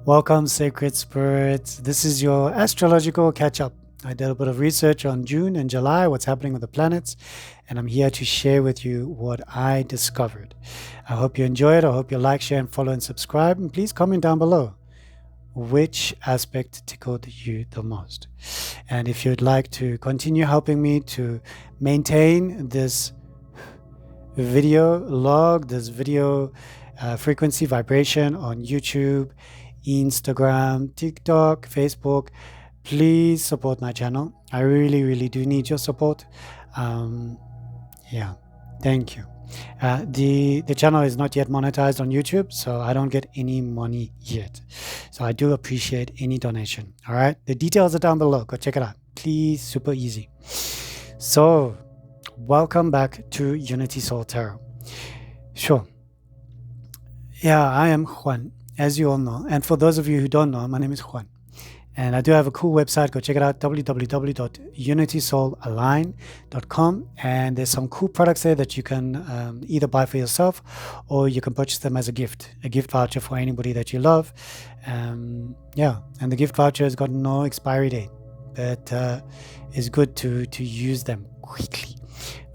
Welcome, sacred spirits. This is your astrological catch up. I did a bit of research on June and July, what's happening with the planets, and I'm here to share with you what I discovered. I hope you enjoy it. I hope you like, share, and follow and subscribe. And please comment down below which aspect tickled you the most. And if you'd like to continue helping me to maintain this video log, this video frequency vibration on YouTube, Instagram, TikTok, Facebook, please support my channel. I really do need your support. Yeah, thank you. The channel is not yet monetized on YouTube, so I don't get any money yet. So I do appreciate any donation. All right, the details are down below. Go check it out, please. Super easy. So welcome back to Unity Soul Tarot. Sure. Yeah, I am Juan, as you all know. And for those of you who don't know, my name is Juan. And I do have a cool website. Go check it out, www.unitysoul'align.com. And there's some cool products there that you can either buy for yourself or you can purchase them as a gift voucher for anybody that you love. Yeah, and the gift voucher has got no expiry date, but it's good to use them quickly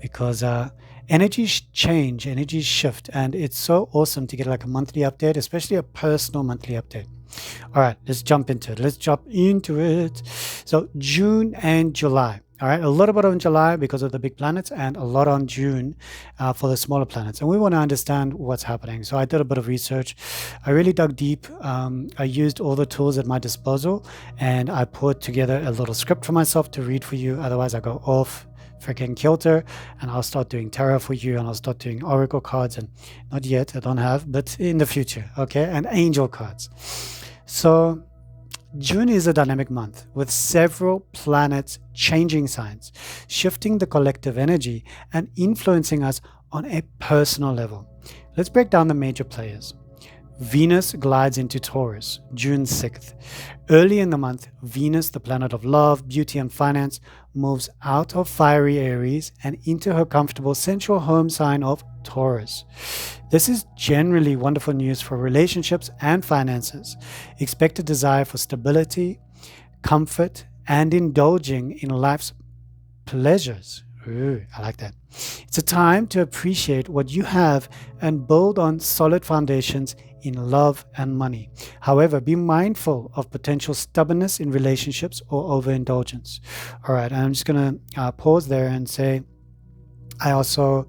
because energies change, energies shift, and it's so awesome to get like a monthly update, especially a personal monthly update. All right, let's jump into it. So June and July. All right, a little bit on July because of the big planets and a lot on June for the smaller planets. And we want to understand what's happening. So I did a bit of research. I really dug deep. I used all the tools at my disposal and I put together a little script for myself to read for you. Otherwise, I go off freaking kilter and I'll start doing tarot for you and I'll start doing oracle cards, and not yet, I don't have, but in the future, okay, and angel cards. So June is a dynamic month with several planets changing signs, shifting the collective energy and influencing us on a personal level. Let's break down the major players. Venus glides into Taurus, June 6th. Early in the month, Venus, the planet of love, beauty, and finance, moves out of fiery Aries and into her comfortable central home sign of Taurus. This is generally wonderful news for relationships and finances. Expect a desire for stability, comfort, and indulging in life's pleasures. Ooh, I like that. It's a time to appreciate what you have and build on solid foundations in love and money. However, be mindful of potential stubbornness in relationships or overindulgence. All right, I'm just going to pause there and say, I also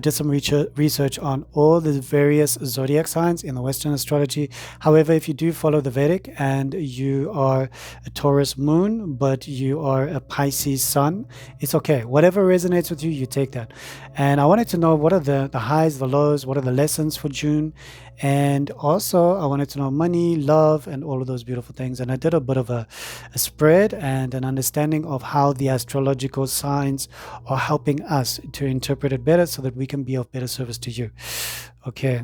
did some research on all the various zodiac signs in the Western astrology. However, if you do follow the Vedic and you are a Taurus moon, but you are a Pisces sun, it's okay. Whatever resonates with you, you take that. And I wanted to know what are the highs, the lows, what are the lessons for June? And also I wanted to know money, love, and all of those beautiful things. And I did a bit of a spread and an understanding of how the astrological signs are helping us to interpret it better so that we can be of better service to you. Okay.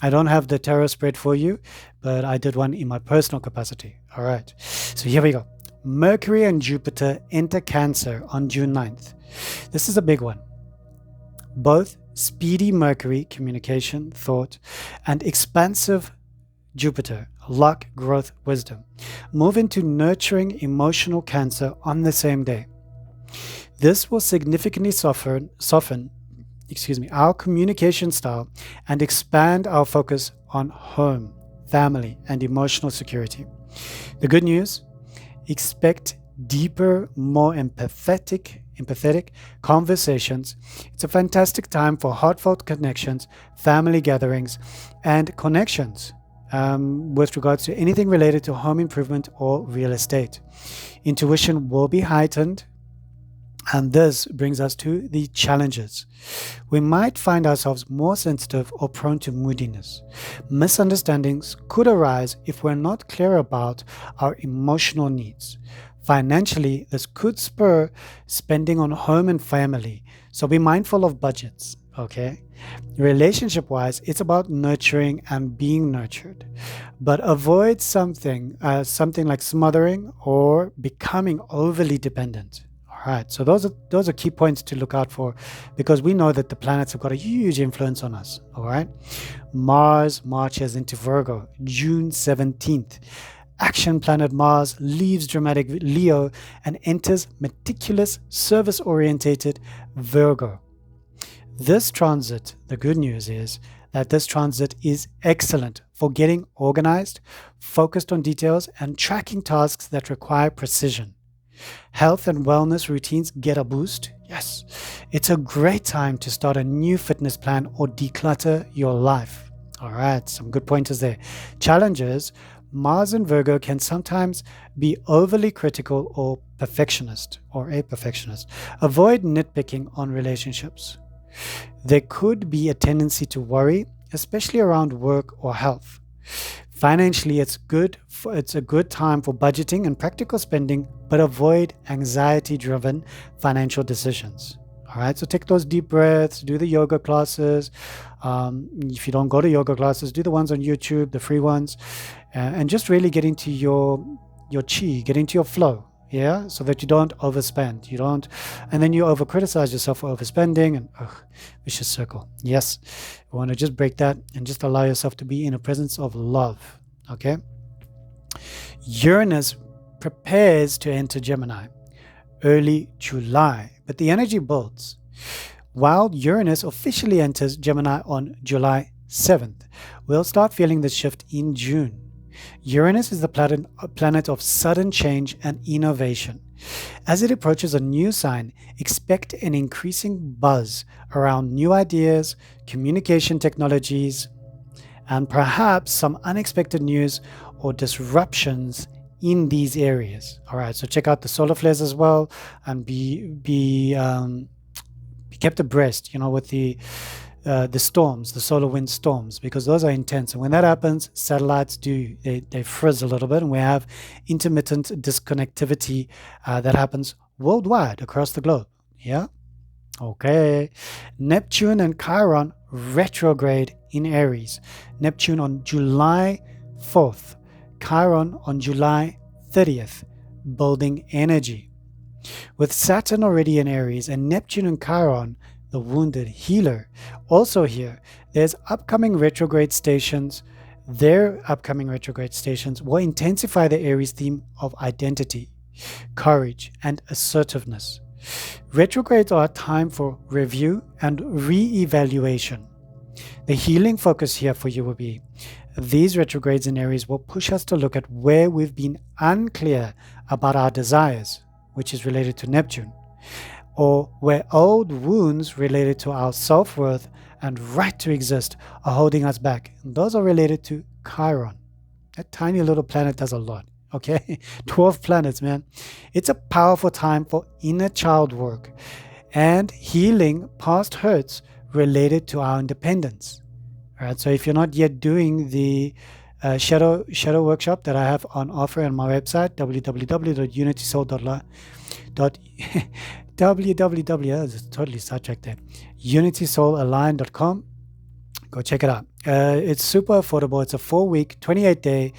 I don't have the tarot spread for you, but I did one in my personal capacity. All right. So here we go. Mercury and Jupiter enter Cancer on June 9th. This is a big one. Both speedy Mercury, communication, thought, and expansive Jupiter, luck, growth, wisdom, move into nurturing emotional Cancer on the same day. This will significantly soften our communication style and expand our focus on home, family, and emotional security. The good news, expect deeper, more empathetic conversations. It's a fantastic time for heartfelt connections, family gatherings, and connections with regards to anything related to home improvement or real estate. Intuition will be heightened, and this brings us to the challenges. We might find ourselves more sensitive or prone to moodiness. Misunderstandings could arise if we're not clear about our emotional needs. Financially, this could spur spending on home and family, so be mindful of budgets, okay? Relationship-wise, it's about nurturing and being nurtured, but avoid something like smothering or becoming overly dependent. All right, so those are key points to look out for, because we know that the planets have got a huge influence on us. All right, Mars marches into Virgo June 17th. Action planet Mars leaves dramatic Leo and enters meticulous, service-orientated Virgo. This transit, the good news is that this transit is excellent for getting organized, focused on details, and tracking tasks that require precision. Health and wellness routines get a boost. Yes, it's a great time to start a new fitness plan or declutter your life. All right, some good pointers there. Challenges: Mars in Virgo can sometimes be overly critical or perfectionist or a perfectionist. Avoid nitpicking on relationships. There could be a tendency to worry, especially around work or health. Financially, it's a good time for budgeting and practical spending, but avoid anxiety-driven financial decisions. All right, so take those deep breaths, do the yoga classes. If you don't go to yoga classes, do the ones on YouTube, the free ones, and just really get into your chi, get into your flow. Yeah, so that you don't overspend, and then you over criticize yourself for overspending, and vicious circle. Yes, you want to just break that and just allow yourself to be in a presence of love. Okay, Uranus prepares to enter Gemini early July, but the energy builds. While Uranus officially enters Gemini on July 7th, we'll start feeling this shift in June. Uranus is the planet of sudden change and innovation. As it approaches a new sign, expect an increasing buzz around new ideas, communication technologies, and perhaps some unexpected news or disruptions in these areas. All right, so check out the solar flares as well, and be kept abreast, with the storms, the solar wind storms, because those are intense. And when that happens, satellites they frizz a little bit, and we have intermittent disconnectivity that happens worldwide across the globe. Yeah. Okay. Neptune and Chiron retrograde in Aries. Neptune on July 4th, Chiron on July 30th, building energy. With Saturn already in Aries and Neptune and Chiron, the wounded healer, also here, their upcoming retrograde stations will intensify the Aries theme of identity, courage, and assertiveness. Retrogrades are a time for review and re-evaluation. The healing focus here for you will be: these retrogrades in Aries will push us to look at where we've been unclear about our desires, which is related to Neptune, or where old wounds related to our self-worth and right to exist are holding us back. And those are related to Chiron. That tiny little planet does a lot, okay? 12 planets, man. It's a powerful time for inner child work and healing past hurts related to our independence. All right, so if you're not yet doing the shadow workshop that I have on offer on my website, unitysoulallign.com. Go check it out. It's super affordable. It's a 4-week, 28-day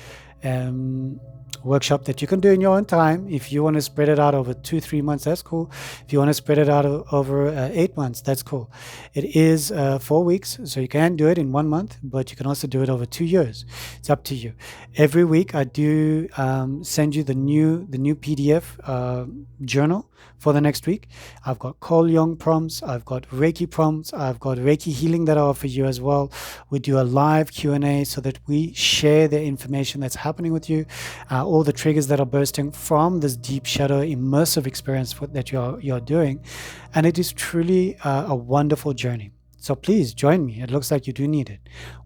workshop that you can do in your own time. If you want to spread it out over 2-3 months, that's cool. If you want to spread it out over 8 months, that's cool. It is 4 weeks, so you can do it in 1 month, but you can also do it over 2 years. It's up to you. Every week I do send you the new PDF journal for the next week. I've got Cole Young prompts, I've got Reiki prompts, I've got Reiki healing that I offer you as well. We do a live Q&A so that we share the information that's happening with you, all the triggers that are bursting from this deep shadow immersive experience that you're doing. And it is truly a wonderful journey. So please join me. It looks like you do need it.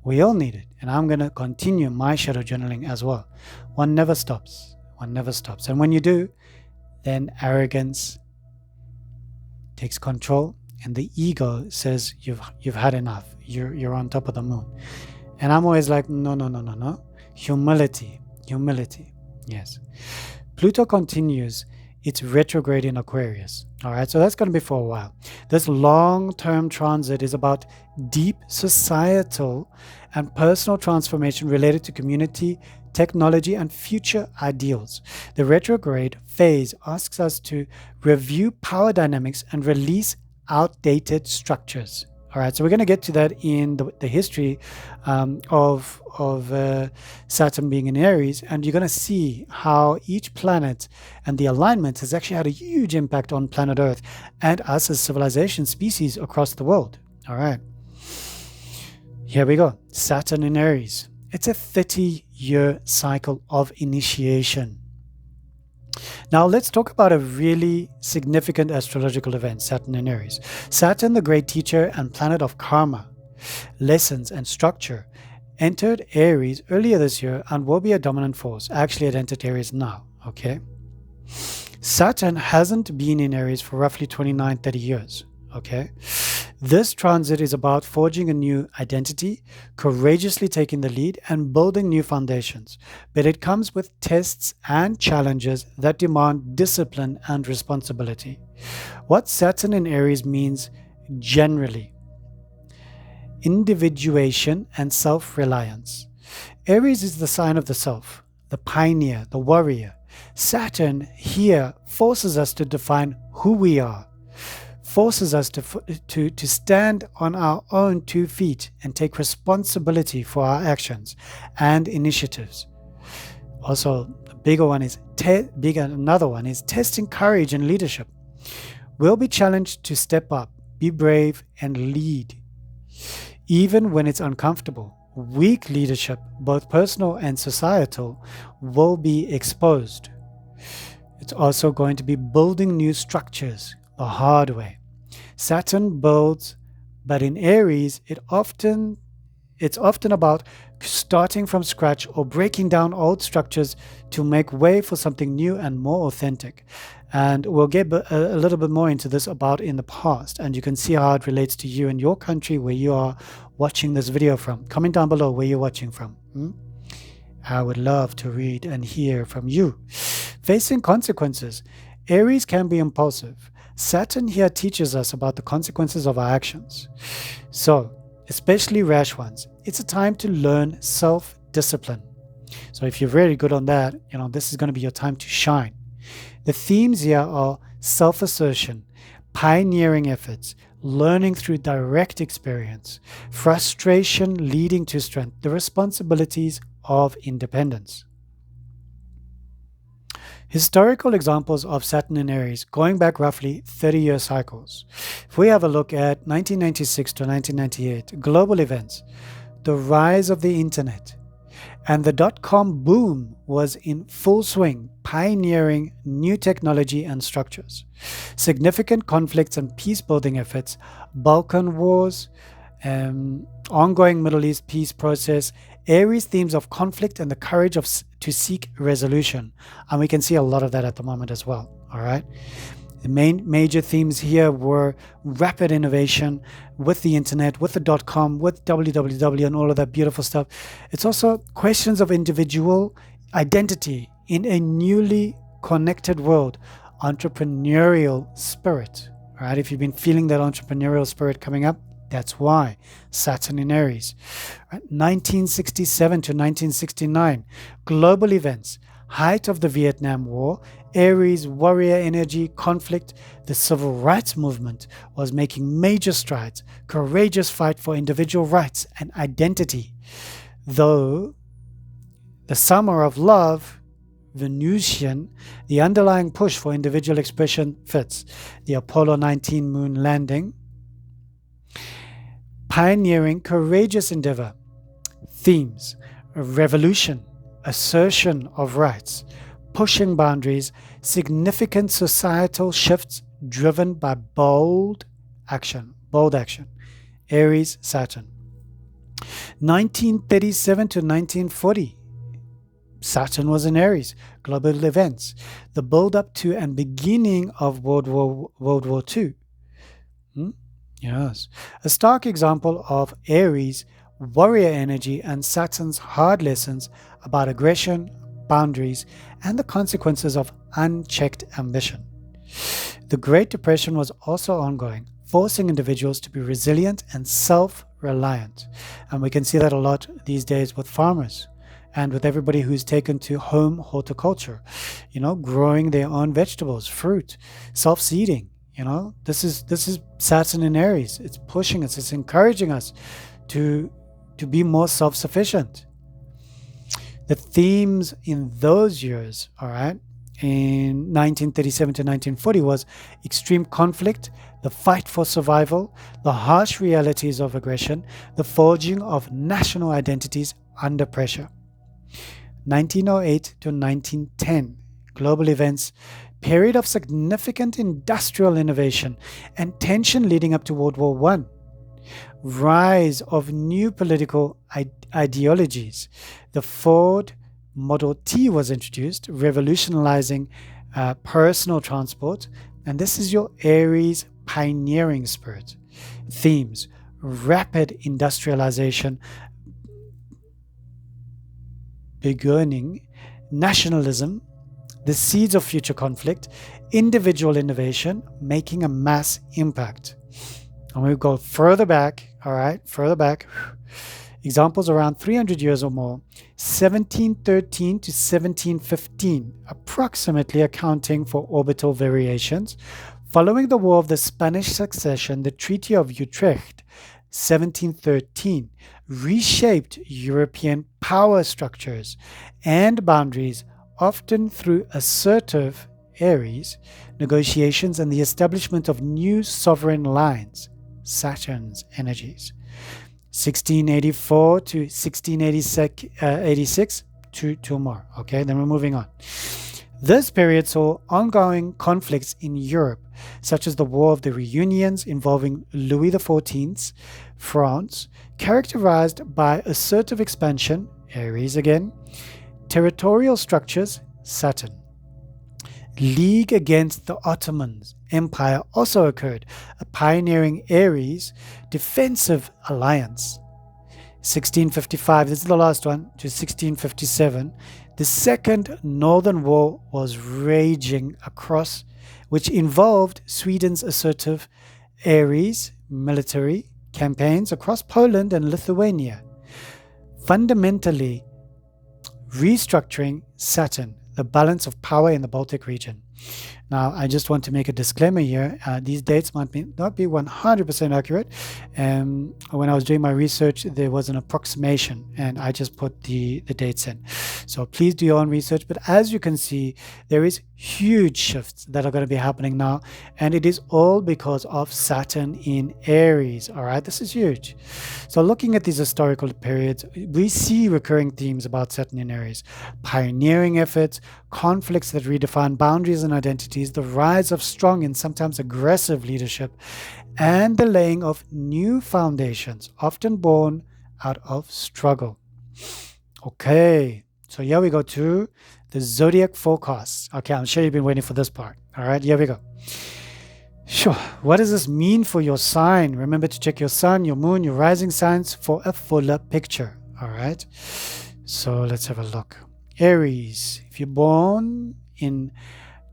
We all need it. And I'm going to continue my shadow journaling as well. One never stops. And when you do, then arrogance takes control and the ego says you've had enough. You're on top of the moon. And I'm always like, no. Humility. Yes. Pluto continues it's retrograde in Aquarius. All right, so that's going to be for a while. This long-term transit is about deep societal and personal transformation related to community, technology, and future ideals. The retrograde phase asks us to review power dynamics and release outdated structures. All right, so we're going to get to that in the history of Saturn being in Aries, and you're going to see how each planet and the alignment has actually had a huge impact on planet Earth and us as civilization species across the world. All right, here we go. Saturn in Aries. It's a 30-year cycle of initiation. Now let's talk about a really significant astrological event, Saturn in Aries. Saturn, the great teacher and planet of karma, lessons, and structure, entered Aries earlier this year and will be a dominant force. Actually, it entered Aries now, okay? Saturn hasn't been in Aries for roughly 29-30 years, okay? This transit is about forging a new identity, courageously taking the lead, and building new foundations. But it comes with tests and challenges that demand discipline and responsibility. What Saturn in Aries means generally: individuation and self-reliance. Aries is the sign of the self, the pioneer, the warrior. Saturn here forces us to define who we are, forces us to stand on our own 2 feet and take responsibility for our actions and initiatives. Also, a bigger one is another one is testing courage and leadership. We'll be challenged to step up, be brave, and lead, even when it's uncomfortable. Weak leadership, both personal and societal, will be exposed. It's also going to be building new structures the hard way. Saturn builds, but in Aries, it's often about starting from scratch or breaking down old structures to make way for something new and more authentic. And we'll get a little bit more into this about in the past, and you can see how it relates to you and your country where you are watching this video from. Comment down below where you're watching from. I would love to read and hear from you. Facing consequences. Aries can be impulsive. Saturn here teaches us about the consequences of our actions. So, especially rash ones, it's a time to learn self-discipline. So if you're very good on that, this is going to be your time to shine. The themes here are self-assertion, pioneering efforts, learning through direct experience, frustration leading to strength, the responsibilities of independence. Historical examples of Saturn in Aries going back roughly 30-year cycles. If we have a look at 1996 to 1998, global events, the rise of the internet, and the dot-com boom was in full swing, pioneering new technology and structures. Significant conflicts and peace-building efforts, Balkan wars, ongoing Middle East peace process, Aries themes of conflict and the courage to seek resolution. And we can see a lot of that at the moment as well. All right. The major themes here were rapid innovation with the internet, with the .com, with www and all of that beautiful stuff. It's also questions of individual identity in a newly connected world, entrepreneurial spirit. All right. If you've been feeling that entrepreneurial spirit coming up, that's why Saturn in Aries. Right? 1967 to 1969, global events, height of the Vietnam War, Aries, warrior energy, conflict. The civil rights movement was making major strides, courageous fight for individual rights and identity. Though the summer of love, Venusian, the underlying push for individual expression fits. The Apollo 19 moon landing, pioneering, courageous endeavor. Themes: revolution, assertion of rights, pushing boundaries, significant societal shifts driven by bold action. Aries, Saturn. 1937 to 1940, Saturn was in Aries. Global events, the build-up to and beginning of World War II. Yes, a stark example of Aries, warrior energy, and Saturn's hard lessons about aggression, boundaries, and the consequences of unchecked ambition. The Great Depression was also ongoing, forcing individuals to be resilient and self-reliant. And we can see that a lot these days with farmers and with everybody who's taken to home horticulture, growing their own vegetables, fruit, self-seeding. This is Saturn in Aries. It's pushing us, it's encouraging us to be more self-sufficient. The themes in those years, all right, in 1937 to 1940 was extreme conflict, the fight for survival, the harsh realities of aggression, the forging of national identities under pressure. 1908 to 1910, global events, period of significant industrial innovation and tension leading up to World War I. Rise of new political ideologies. The Ford Model T was introduced, revolutionizing personal transport. And this is your Aries pioneering spirit. Themes: rapid industrialization, beginning, nationalism, the seeds of future conflict, individual innovation, making a mass impact. And we go further back, all right, further back. Examples around 300 years or more, 1713 to 1715, approximately accounting for orbital variations. Following the War of the Spanish Succession, the Treaty of Utrecht, 1713, reshaped European power structures and boundaries, often through assertive Aries negotiations and the establishment of new sovereign lines, Saturn's energies. 1684 to 1686, two more. Okay, then we're moving on. This period saw ongoing conflicts in Europe, such as the War of the Reunions involving Louis XIV's France, characterized by assertive expansion, Aries again, territorial structures, Saturn. League against the Ottoman Empire also occurred, a pioneering Aries defensive alliance. 1655, this is the last one, to 1657, the Second Northern War was raging across, which involved Sweden's assertive Aries military campaigns across Poland and Lithuania, fundamentally restructuring Saturn, the balance of power in the Baltic region. Now, I just want to make a disclaimer here. These dates might not be 100% accurate. When I was doing my research, there was an approximation, and I just put the dates in. So please do your own research. But as you can see, there is huge shifts that are going to be happening now, and it is all because of Saturn in Aries. All right, this is huge. So looking at these historical periods, we see recurring themes about Saturn in Aries: pioneering efforts, conflicts that redefine boundaries and identities, the rise of strong and sometimes aggressive leadership, and the laying of new foundations, often born out of struggle. Okay, so here we go to the zodiac forecasts. Okay, I'm sure you've been waiting for this part. All right, here we go. Sure, what does this mean for your sign? Remember to check your sun, your moon, your rising signs for a fuller picture. All right, so let's have a look. Aries, if you're born in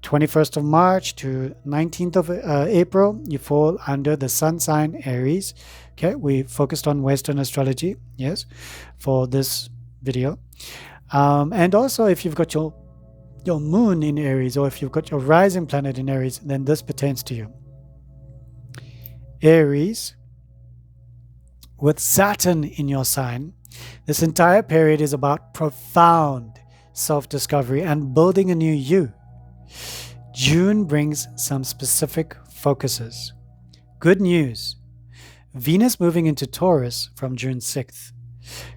21st of March to 19th of April, you fall under the sun sign Aries. Okay, we focused on Western astrology, yes, for this video. And also, if you've got your moon in Aries, or if you've got your rising planet in Aries, then this pertains to you. Aries, with Saturn in your sign, this entire period is about profound self-discovery and building a new you. June brings some specific focuses. Good news. Venus moving into Taurus from June 6th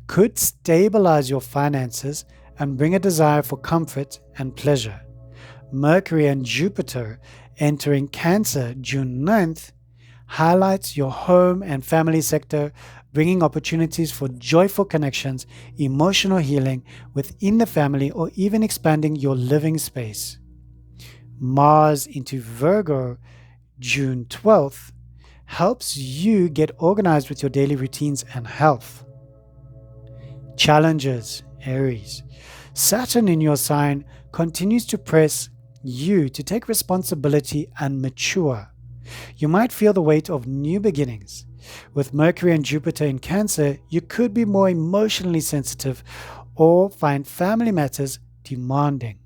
could stabilize your finances and bring a desire for comfort and pleasure. Mercury and Jupiter entering Cancer June 9th highlights your home and family sector, bringing opportunities for joyful connections, emotional healing within the family, or even expanding your living space. Mars into Virgo June 12th helps you get organized with your daily routines and health. Challenges. Aries. Saturn in your sign continues to press you to take responsibility and mature. You might feel the weight of new beginnings. With Mercury and Jupiter in Cancer, you could be more emotionally sensitive or find family matters demanding.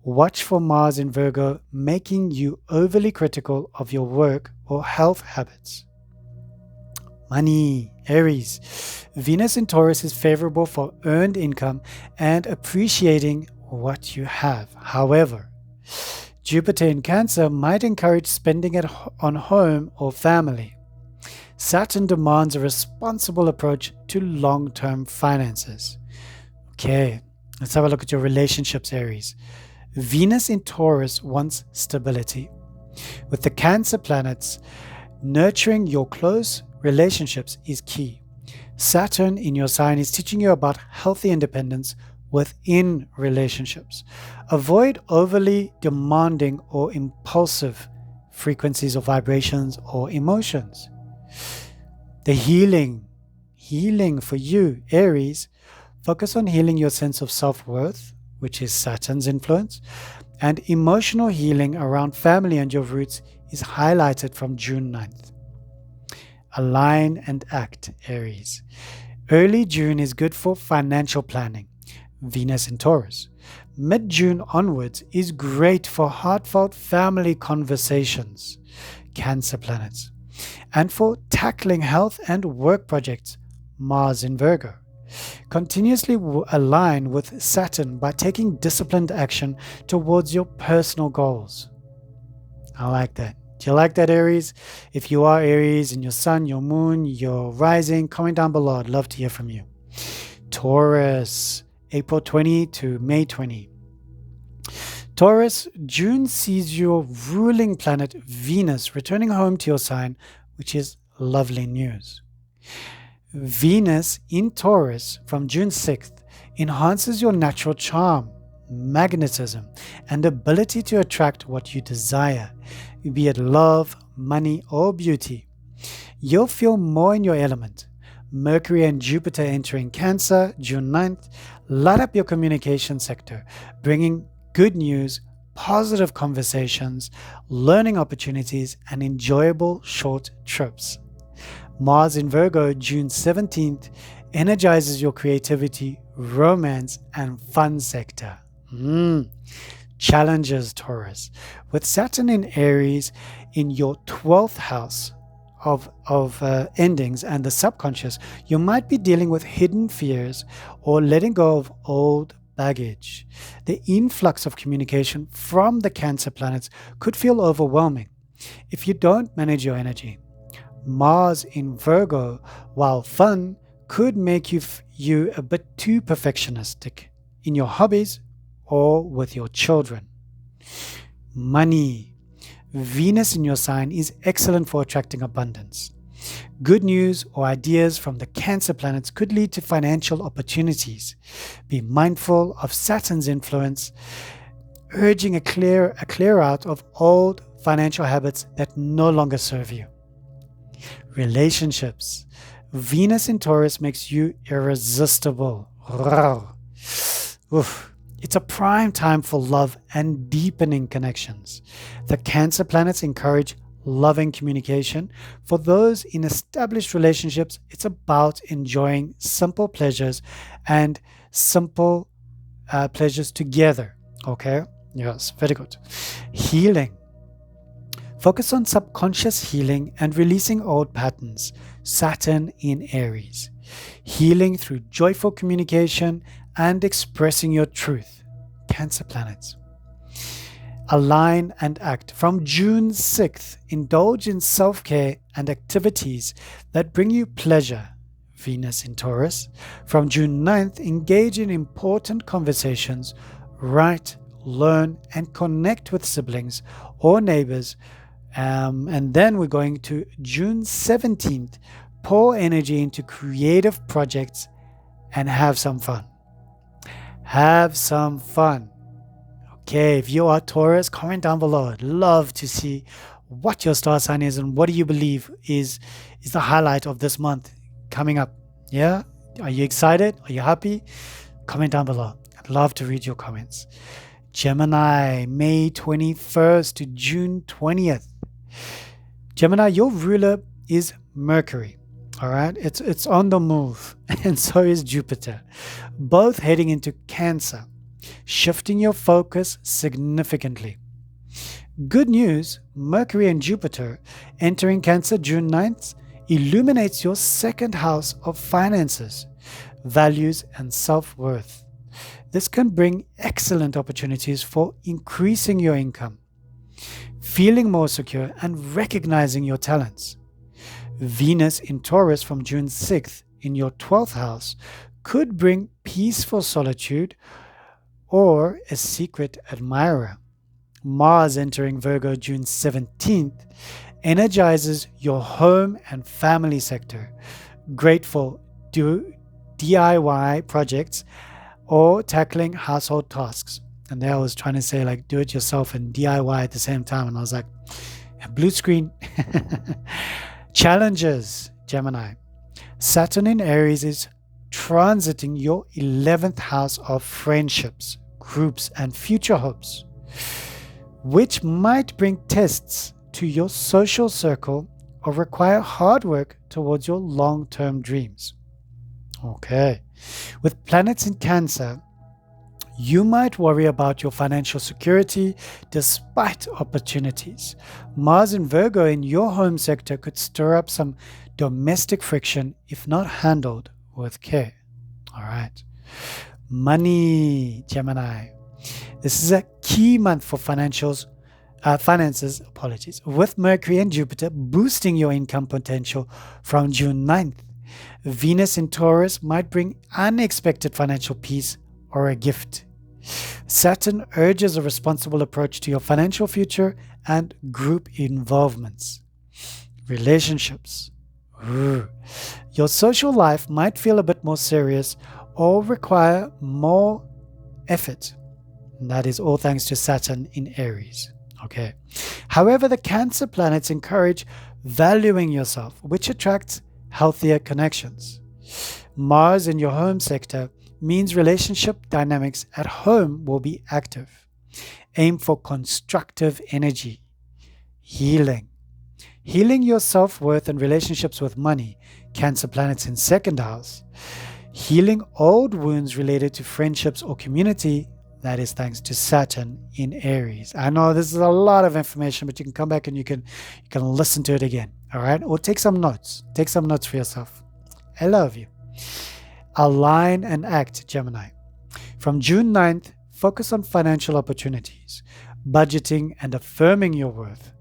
Watch for Mars in Virgo, making you overly critical of your work or health habits. Money, Aries. Venus in Taurus is favorable for earned income and appreciating what you have. However, Jupiter in Cancer might encourage spending it on home or family. Saturn demands a responsible approach to long-term finances. Okay, let's have a look at your relationships, Aries. Venus in Taurus wants stability. With the Cancer planets, nurturing your close relationships is key. Saturn in your sign is teaching you about healthy independence within relationships. Avoid overly demanding or impulsive frequencies or vibrations or emotions. The healing for you, Aries, focus on healing your sense of self-worth, which is Saturn's influence, and emotional healing around family and your roots is highlighted from June 9th. Align and act, Aries. Early June is good for financial planning, Venus in Taurus. Mid-June onwards is great for heartfelt family conversations, Cancer planets, and for tackling health and work projects, Mars in Virgo. Continuously align with Saturn by taking disciplined action towards your personal goals. I like that. Do you like that, Aries? If you are Aries in your sun, your moon, your rising, comment down below. I'd love to hear from you. Taurus, April 20 to May 20. Taurus, June sees your ruling planet Venus returning home to your sign, which is lovely news. Venus in Taurus from June 6th enhances your natural charm, magnetism, and ability to attract what you desire, be it love, money, or beauty. You'll feel more in your element. Mercury and Jupiter entering Cancer, June 9th, light up your communication sector, bringing good news, positive conversations, learning opportunities, and enjoyable short trips. Mars in Virgo, June 17th, energizes your creativity, romance, and fun sector. Challenges, Taurus. With Saturn in Aries in your 12th house of endings and the subconscious, you might be dealing with hidden fears or letting go of old baggage. The influx of communication from the Cancer planets could feel overwhelming if you don't manage your energy. Mars in Virgo, while fun, could make you a bit too perfectionistic in your hobbies or with your children. Money. Venus in your sign is excellent for attracting abundance. Good news or ideas from the Cancer planets could lead to financial opportunities. Be mindful of Saturn's influence, urging a clear out of old financial habits that no longer serve you. Relationships. Venus in Taurus makes you irresistible. It's a prime time for love and deepening connections. The Cancer planets encourage loving communication. For those in established relationships, it's about enjoying simple pleasures and simple pleasures together. Okay? Yes, very good. Healing. Focus on subconscious healing and releasing old patterns. Saturn in Aries. Healing through joyful communication and expressing your truth. Cancer planets. Align and act. From June 6th, indulge in self-care and activities that bring you pleasure. Venus in Taurus. From June 9th, engage in important conversations, write, learn, and connect with siblings or neighbors. And then we're going to June 17th, pour energy into creative projects and have some fun. Have some fun. Okay, if you are Taurus, comment down below. I'd love to see what your star sign is and what do you believe is the highlight of this month coming up. Yeah, Are you excited? Are you happy? Comment down below. I'd love to read your comments. Gemini, May 21st to June 20th. Gemini, your ruler is Mercury. All right, it's on the move, and so is Jupiter, both heading into Cancer, shifting your focus significantly. Good news, Mercury and Jupiter entering Cancer June 9th illuminates your second house of finances, values, and self-worth. This can bring excellent opportunities for increasing your income, feeling more secure, and recognizing your talents. Venus in Taurus from June 6th in your 12th house could bring peaceful solitude or a secret admirer. Mars entering Virgo June 17th energizes your home and family sector, great for DIY projects or tackling household tasks. And there I was trying to say like do it yourself and DIY at the same time, and I was like, blue screen. Challenges, Gemini. Saturn in Aries is transiting your 11th house of friendships, groups, and future hopes, which might bring tests to your social circle or require hard work towards your long-term dreams. Okay. With planets in Cancer, you might worry about your financial security despite opportunities. Mars in Virgo in your home sector could stir up some domestic friction if not handled with care. All right. Money, Gemini. This is a key month for finances, with Mercury and Jupiter boosting your income potential from June 9th. Venus in Taurus might bring unexpected financial peace or a gift. Saturn urges a responsible approach to your financial future and group involvements. Relationships. Your social life might feel a bit more serious or require more effort. And that is all thanks to Saturn in Aries. Okay. However, the Cancer planets encourage valuing yourself, which attracts healthier connections. Mars in your home sector means relationship dynamics at home will be active. Aim for constructive energy. Healing. Healing your self-worth and relationships with money. Cancer planets in second house. Healing old wounds related to friendships or community. That is thanks to Saturn in Aries. I know this is a lot of information, but you can come back and you can listen to it again. All right? Or take some notes. Take some notes for yourself. I love you. Align and act, Gemini. From June 9th, focus on financial opportunities, budgeting, and affirming your worth.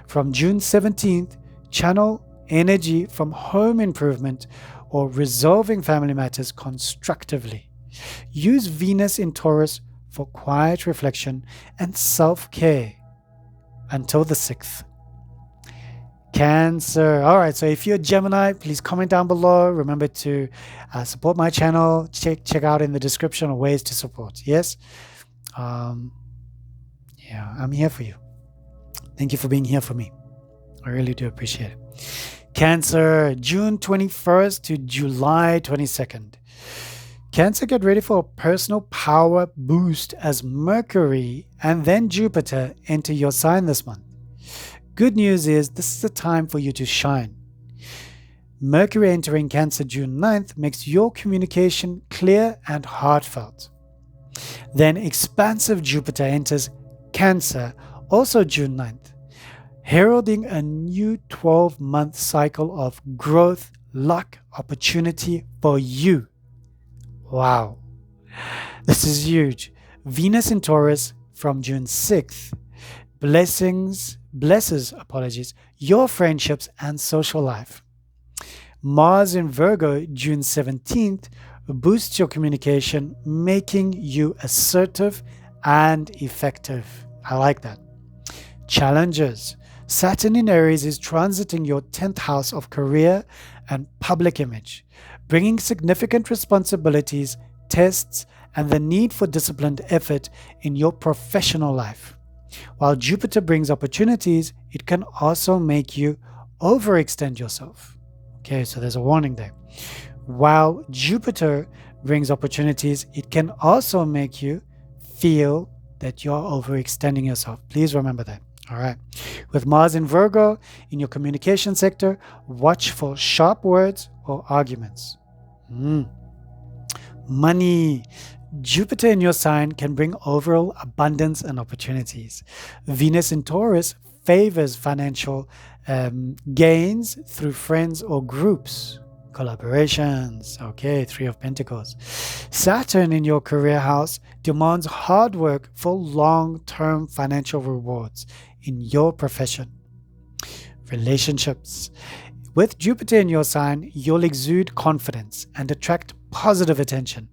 From June 17th, channel energy from home improvement or resolving family matters constructively. Use Venus in Taurus for quiet reflection and self-care until the 6th. Cancer. All right, so if you're Gemini, please comment down below. Remember to support my channel. Check out in the description ways to support. Yes? Yeah, I'm here for you. Thank you for being here for me. I really do appreciate it. Cancer, June 21st to July 22nd. Cancer, get ready for a personal power boost as Mercury and then Jupiter enter your sign this month. Good news is this is the time for you to shine. Mercury entering Cancer June 9th makes your communication clear and heartfelt. Then expansive Jupiter enters Cancer also June 9th, heralding a new 12-month cycle of growth, luck, opportunity for you. Wow, this is huge. Venus in Taurus from June 6th blesses your friendships and social life. Mars in Virgo June 17th boosts your communication, making you assertive and effective. I like that. Challenges. Saturn in Aries is transiting your 10th house of career and public image, bringing significant responsibilities, tests, and the need for disciplined effort in your professional life. While Jupiter brings opportunities, it can also make you overextend yourself. Okay, so there's a warning there. While Jupiter brings opportunities, it can also make you feel that you're overextending yourself. Please remember that. All right. With Mars in Virgo in your communication sector, watch for sharp words or arguments. Money. Jupiter in your sign can bring overall abundance and opportunities. Venus in Taurus favors financial gains through friends or groups. Collaborations. Okay, Three of Pentacles. Saturn in your career house demands hard work for long-term financial rewards in your profession. Relationships. With Jupiter in your sign, you'll exude confidence and attract positive attention.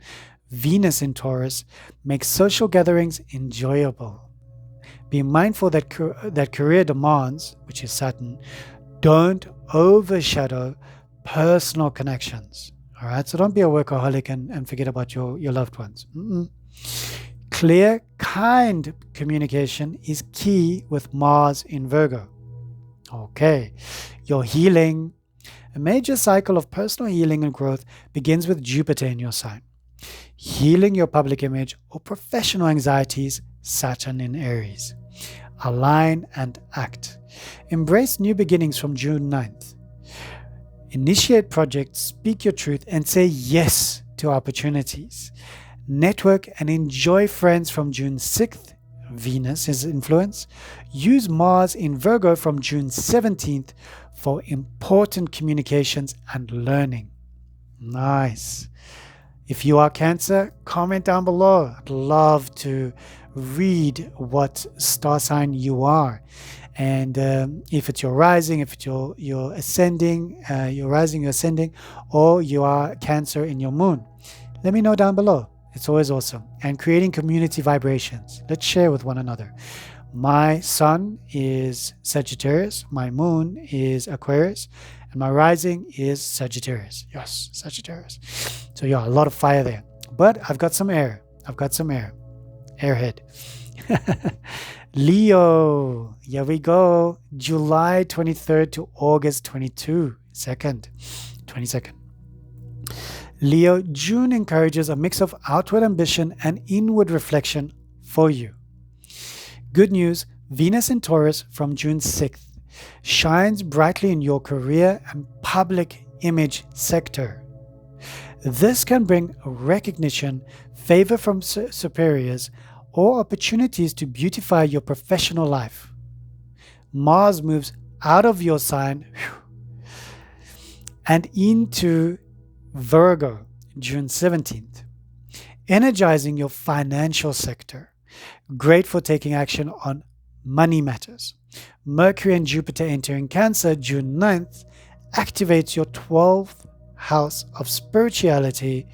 Venus in Taurus makes social gatherings enjoyable. Be mindful that career demands, which is Saturn, don't overshadow personal connections. All right, so don't be a workaholic and forget about your loved ones. Clear, kind communication is key with Mars in Virgo. Okay, your healing. A major cycle of personal healing and growth begins with Jupiter in your sign. Healing your public image or professional anxieties, Saturn in Aries. Align and act. Embrace new beginnings from June 9th. Initiate projects, speak your truth, and say yes to opportunities. Network and enjoy friends from June 6th, Venus' influence. Use Mars in Virgo from June 17th for important communications and learning. Nice. If you are Cancer, comment down below. I'd love to read what star sign you are. And if it's your rising, if it's your ascending, your rising, your ascending, or you are Cancer in your moon, let me know down below. It's always awesome. And creating community vibrations. Let's share with one another. My sun is Sagittarius, my moon is Aquarius, and my rising is Sagittarius. Yes, Sagittarius. So yeah, a lot of fire there. But I've got some air. Airhead. Leo, here we go. July 23rd to August 22nd. Leo, June encourages a mix of outward ambition and inward reflection for you. Good news, Venus in Taurus from June 6th shines brightly in your career and public image sector. This can bring recognition, favor from superiors, or opportunities to beautify your professional life. Mars moves out of your sign and into Virgo, June 17th, energizing your financial sector. Great for taking action on money matters. Mercury and Jupiter entering Cancer, June 9th, activates your 12th house of spirituality,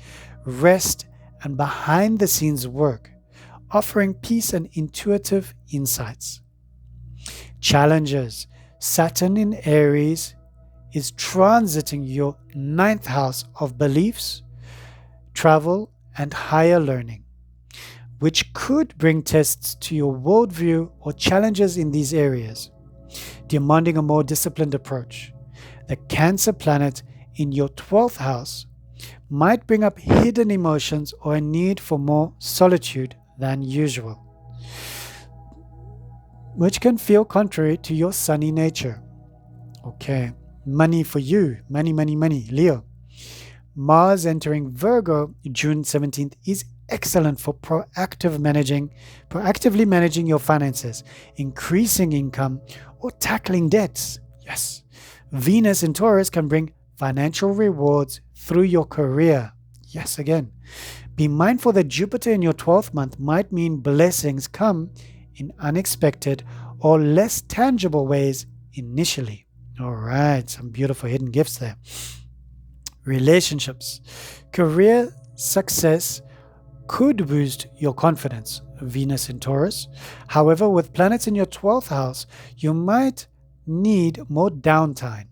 rest, and behind-the-scenes work, offering peace and intuitive insights. Challenges. Saturn in Aries is transiting your 9th house of beliefs, travel, and higher learning, which could bring tests to your worldview or challenges in these areas, demanding a more disciplined approach. The Cancer planet in your 12th house might bring up hidden emotions or a need for more solitude than usual, which can feel contrary to your sunny nature. Okay, money for you. Money, Leo. Mars entering Virgo, June 17th, is excellent for proactively managing your finances, increasing income, or tackling debts. Yes. Venus in Taurus can bring financial rewards through your career. Yes, again. Be mindful that Jupiter in your 12th month might mean blessings come in unexpected or less tangible ways initially. All right, some beautiful hidden gifts there. Relationships. Career success could boost your confidence, Venus in Taurus. However, with planets in your 12th house, you might need more downtime,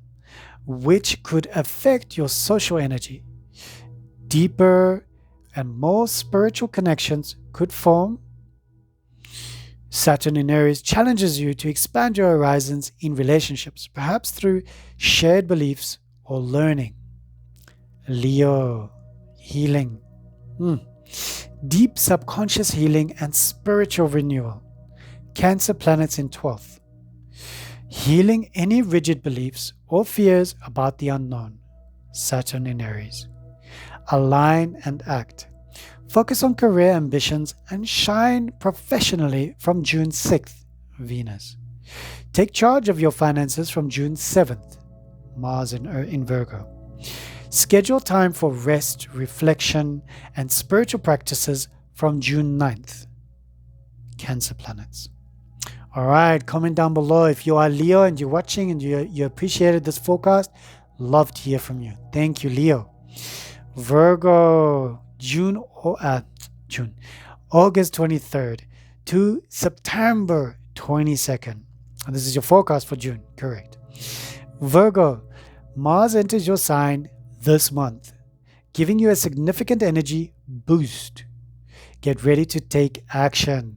which could affect your social energy. Deeper and more spiritual connections could form. Saturn in Aries challenges you to expand your horizons in relationships, perhaps through shared beliefs or learning. Leo, healing. Deep subconscious healing and spiritual renewal. Cancer planets in 12th. Healing any rigid beliefs or fears about the unknown. Saturn in Aries. Align and act. Focus on career ambitions and shine professionally from June 6th, Venus. Take charge of your finances from June 7th, Mars in Virgo. Schedule time for rest, reflection, and spiritual practices from June 9th, Cancer planets. All right, comment down below if you are Leo and you're watching and you appreciated this forecast. Love to hear from you. Thank you, Leo. Virgo, August 23rd to September 22nd. And this is your forecast for June, correct. Virgo, Mars enters your sign this month, giving you a significant energy boost. Get ready to take action.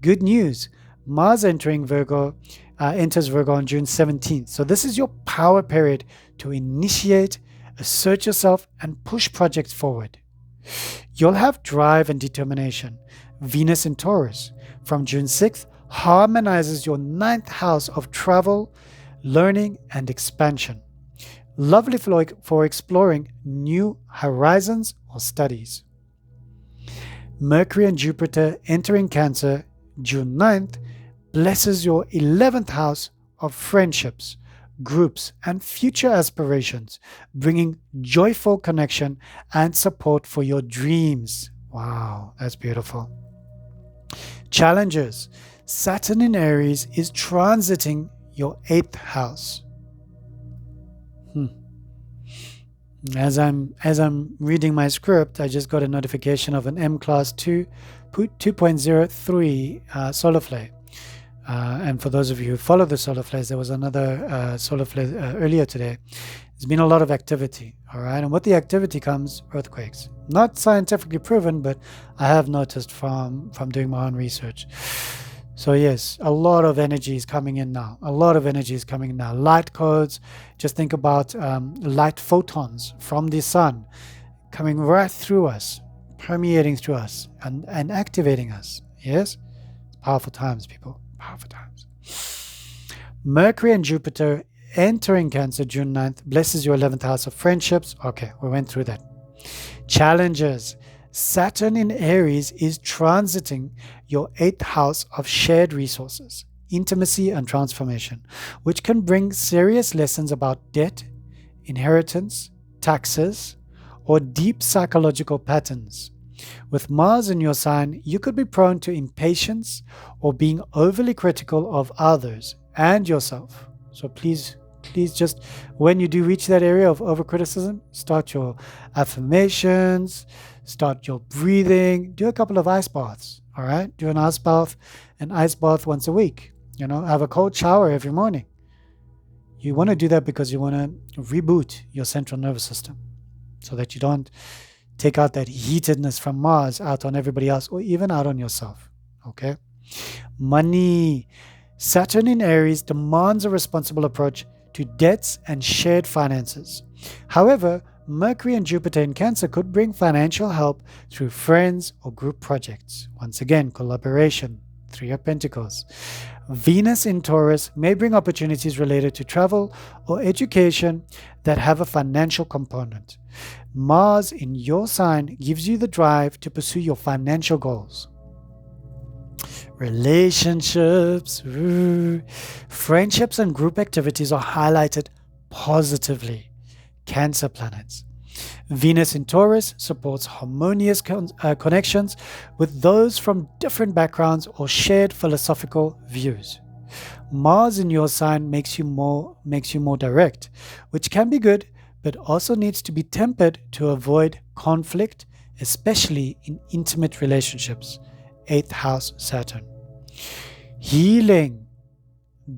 Good news, Mars enters Virgo on June 17th. So this is your power period to initiate, assert yourself, and push projects forward. You'll have drive and determination. Venus in Taurus from June 6th harmonizes your 9th house of travel, learning, and expansion. Lovely for exploring new horizons or studies. Mercury and Jupiter entering Cancer June 9th blesses your 11th house of friendships, groups, and future aspirations, bringing joyful connection and support for your dreams. Wow, that's beautiful. Challenges. Saturn in Aries is transiting your 8th house. As I'm reading my script, I just got a notification of an M Class 2.03 solar flare. And for those of you who follow the solar flares, there was another solar flare earlier today. There's been a lot of activity, all right? And with the activity comes earthquakes. Not scientifically proven, but I have noticed from doing my own research. So yes, a lot of energy is coming in now. Light codes, just think about light photons from the sun coming right through us, permeating through us and activating us. Yes? Powerful times, people. Powerful times. Mercury and Jupiter entering Cancer June 9th blesses your 11th house of friendships. Okay, we went through that. Challenges. Saturn in Aries is transiting your 8th house of shared resources, intimacy, and transformation, which can bring serious lessons about debt, inheritance, taxes, or deep psychological patterns. With Mars in your sign, you could be prone to impatience or being overly critical of others and yourself. So please just, when you do reach that area of overcriticism, start your affirmations, start your breathing, do a couple of ice baths, all right? Do an ice bath once a week. Have a cold shower every morning. You want to do that because you want to reboot your central nervous system so that you don't take out that heatedness from Mars out on everybody else or even out on yourself, okay? Money. Saturn in Aries demands a responsible approach to debts and shared finances. However, Mercury and Jupiter in Cancer could bring financial help through friends or group projects. Once again, collaboration, 3 of Pentacles. Venus in Taurus may bring opportunities related to travel or education that have a financial component. Mars in your sign gives you the drive to pursue your financial goals. Relationships. Friendships and group activities are highlighted positively. Cancer planets. Venus in Taurus supports harmonious connections with those from different backgrounds or shared philosophical views. Mars in your sign makes you more direct, which can be good, but also needs to be tempered to avoid conflict, especially in intimate relationships. 8th house Saturn. Healing.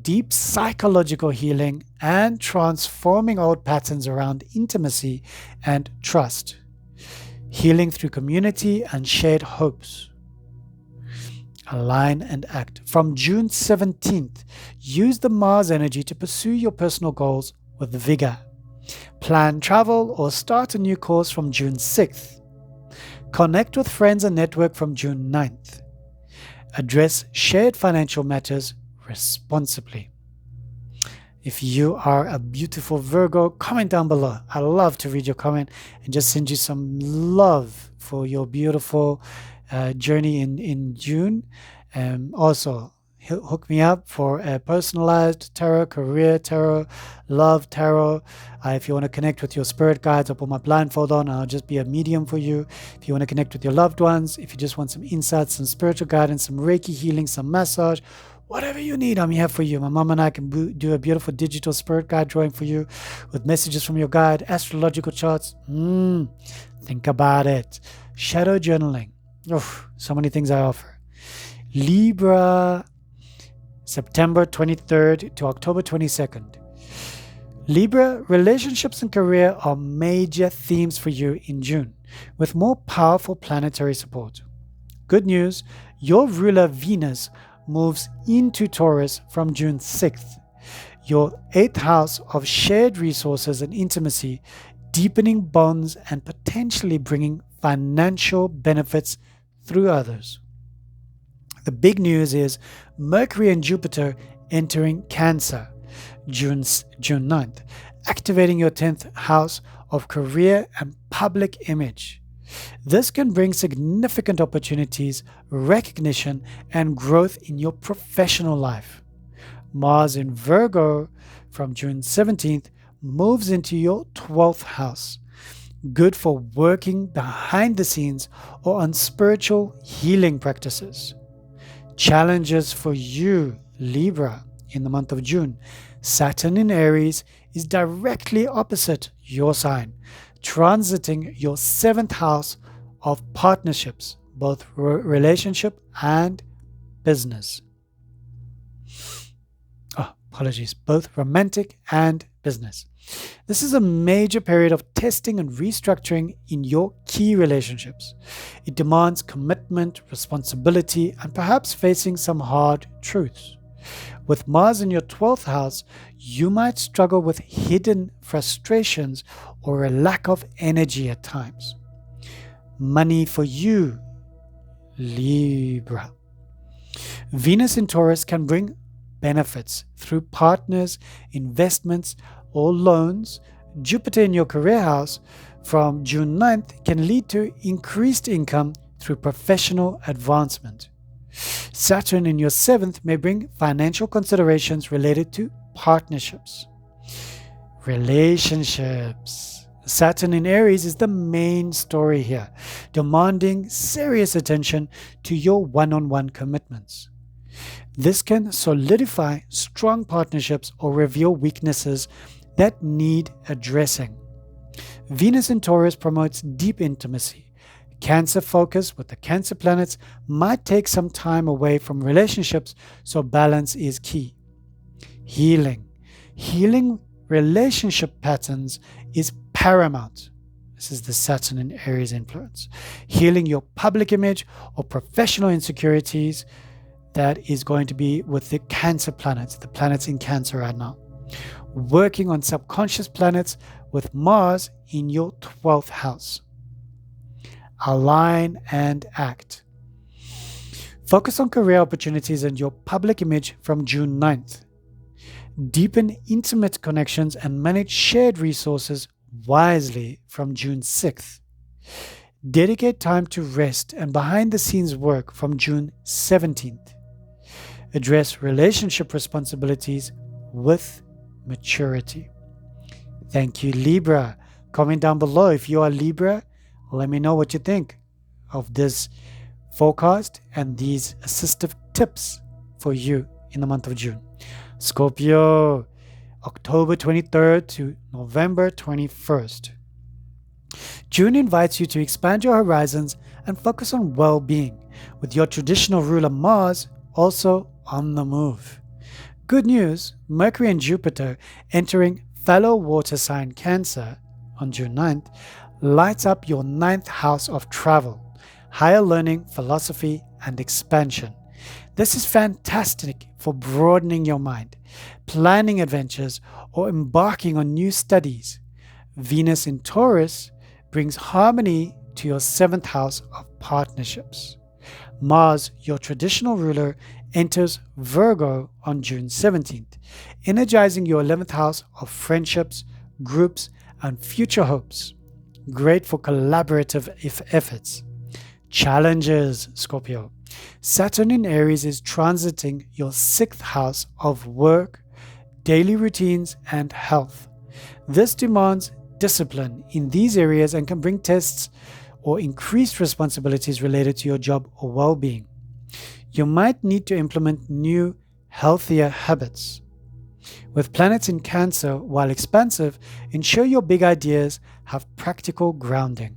Deep psychological healing and transforming old patterns around intimacy and trust. Healing through community and shared hopes. Align and act. From June 17th, use the Mars energy to pursue your personal goals with vigor. Plan travel or start a new course from June 6th. Connect with friends and network from June 9th. Address shared financial matters responsibly. If you are a beautiful Virgo, comment down below. I love to read your comment and just send you some love for your beautiful journey in June. Also, hook me up for a personalized tarot, career tarot, love tarot. If you want to connect with your spirit guides, I'll put my blindfold on. I'll just be a medium for you. If you want to connect with your loved ones, if you just want some insights, some spiritual guidance, some Reiki healing, some massage, whatever you need, I'm here for you. My mom and I can do a beautiful digital spirit guide drawing for you with messages from your guide, astrological charts. Think about it. Shadow journaling. So many things I offer. Libra, September 23rd to October 22nd. Libra, relationships and career are major themes for you in June, with more powerful planetary support. Good news, your ruler Venus moves into Taurus from June 6th. Your 8th house of shared resources and intimacy, deepening bonds and potentially bringing financial benefits through others. The big news is Mercury and Jupiter entering Cancer June 9th, activating your 10th house of career and public image. This can bring significant opportunities, recognition, and growth in your professional life. Mars in Virgo from June 17th moves into your 12th house. Good for working behind the scenes or on spiritual healing practices. Challenges for you, Libra, in the month of June. Saturn in Aries is directly opposite your sign, transiting your 7th house of partnerships, both relationship and business. Both romantic and business. This is a major period of testing and restructuring in your key relationships. It demands commitment, responsibility, and perhaps facing some hard truths. With Mars in your 12th house, you might struggle with hidden frustrations or a lack of energy at times. Money for you, Libra. Venus in Taurus can bring benefits through partners, investments, or loans. Jupiter in your career house from June 9th can lead to increased income through professional advancement. Saturn in your 7th may bring financial considerations related to partnerships. Relationships. Saturn in Aries is the main story here, demanding serious attention to your one-on-one commitments. This can solidify strong partnerships or reveal weaknesses that need addressing. Venus in Taurus promotes deep intimacy. Cancer focus with the Cancer planets might take some time away from relationships, so balance is key. Healing. Healing relationship patterns is paramount. This is the Saturn and Aries influence. Healing your public image or professional insecurities, that is going to be with the Cancer planets, the planets in Cancer right now. Working on subconscious planets with Mars in your 12th house. Align and act. Focus on career opportunities and your public image from June 9th. Deepen intimate connections and manage shared resources wisely from June 6th. Dedicate time to rest and behind-the-scenes work from June 17th. Address relationship responsibilities with maturity. Thank you, Libra. Comment down below if you are Libra. Let me know what you think of this forecast and these assistive tips for you in the month of June. Scorpio, October 23rd to November 21st. June invites you to expand your horizons and focus on well-being, with your traditional ruler Mars also on the move. Good news, Mercury and Jupiter entering fellow water sign Cancer on June 9th lights up your 9th house of travel, higher learning, philosophy, and expansion. This is fantastic for broadening your mind, planning adventures, or embarking on new studies. Venus in Taurus brings harmony to your 7th house of partnerships. Mars, your traditional ruler, enters Virgo on June 17th, energizing your 11th house of friendships, groups, and future hopes. Great for collaborative efforts. Challenges, Scorpio. Saturn in Aries is transiting your 6th house of work, daily routines, and health. This demands discipline in these areas and can bring tests or increased responsibilities related to your job or well-being. You might need to implement new, healthier habits. With planets in Cancer, while expansive, ensure your big ideas have practical grounding.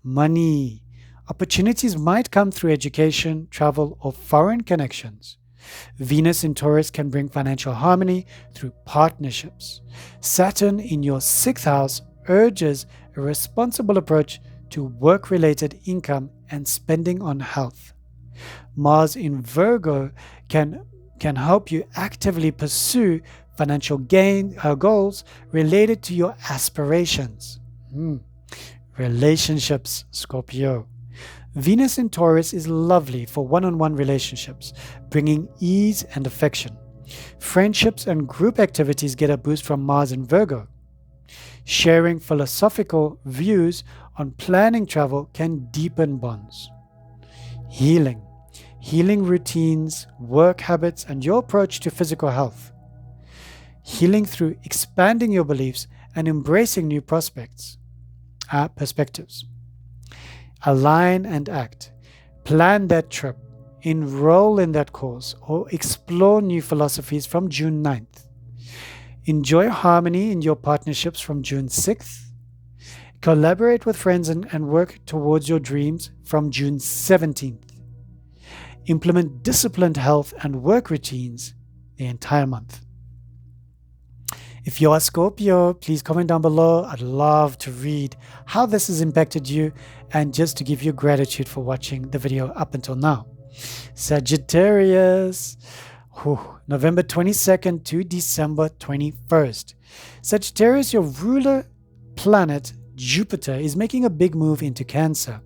Money. Opportunities might come through education, travel, or foreign connections. Venus in Taurus can bring financial harmony through partnerships. Saturn in your 6th house urges a responsible approach to work-related income and spending on health. Mars in Virgo can help you actively pursue financial goals related to your aspirations. Relationships, Scorpio. Venus in Taurus is lovely for one-on-one relationships, bringing ease and affection. Friendships and group activities get a boost from Mars in Virgo. Sharing philosophical views on planning travel can deepen bonds. Healing. Healing routines, work habits, and your approach to physical health. Healing through expanding your beliefs and embracing new perspectives. Align and act. Plan that trip, enroll in that course, or explore new philosophies from June 9th. Enjoy harmony in your partnerships from June 6th. Collaborate with friends and work towards your dreams from June 17th. Implement disciplined health and work routines the entire month. If you're a Scorpio, please comment down below. I'd love to read how this has impacted you and just to give you gratitude for watching the video up until now. Sagittarius, November 22nd to December 21st. Sagittarius, your ruler planet, Jupiter, is making a big move into Cancer,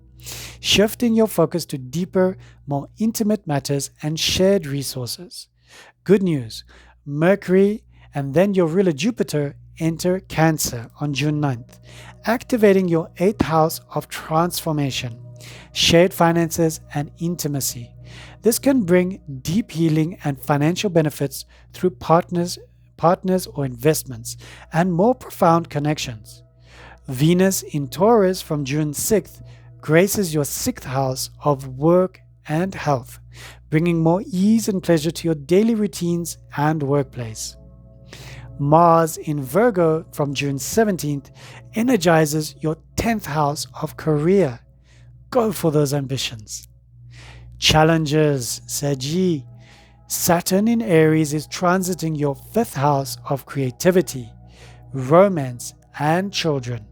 shifting your focus to deeper, more intimate matters and shared resources. Good news, Mercury and then your ruler Jupiter enter Cancer on June 9th, activating your 8th house of transformation, shared finances, and intimacy. This can bring deep healing and financial benefits through partners or investments, and more profound connections. Venus in Taurus from June 6th graces your 6th house of work and health, bringing more ease and pleasure to your daily routines and workplace. Mars in Virgo from June 17th energizes your 10th house of career. Go for those ambitions. Challenges, Sagi. Saturn in Aries is transiting your 5th house of creativity, romance, and children.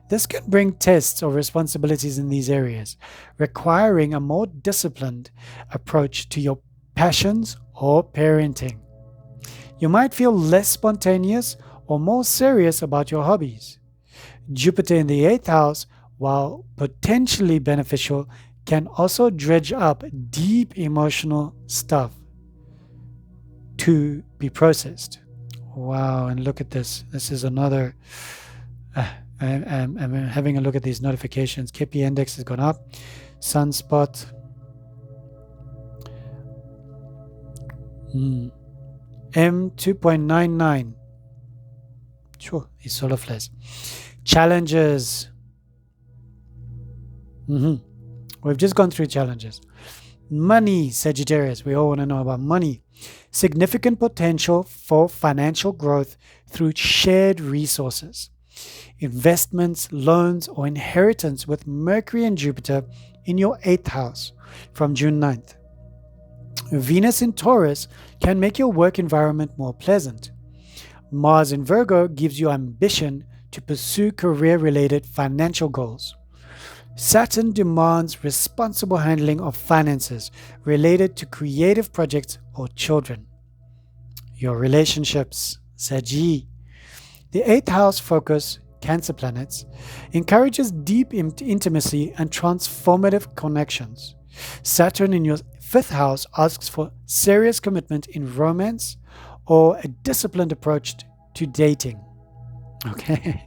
This can bring tests or responsibilities in these areas, requiring a more disciplined approach to your passions or parenting. You might feel less spontaneous or more serious about your hobbies. Jupiter in the 8th house, while potentially beneficial, can also dredge up deep emotional stuff to be processed. Wow, and look at this. This is another... I'm having a look at these notifications. KP index has gone up. Sunspot. M2.99. Sure, it's solar flares. Challenges. We've just gone through challenges. Money, Sagittarius. We all want to know about money. Significant potential for financial growth through shared resources. Investments, loans, or inheritance with Mercury and Jupiter in your 8th house from June 9th. Venus in Taurus can make your work environment more pleasant. Mars in Virgo gives you ambition to pursue career-related financial goals. Saturn demands responsible handling of finances related to creative projects or children. Your relationships, Sagi. The 8th house focus, Cancer planets, encourages deep intimacy and transformative connections. Saturn in your 5th house asks for serious commitment in romance or a disciplined approach to dating. Okay.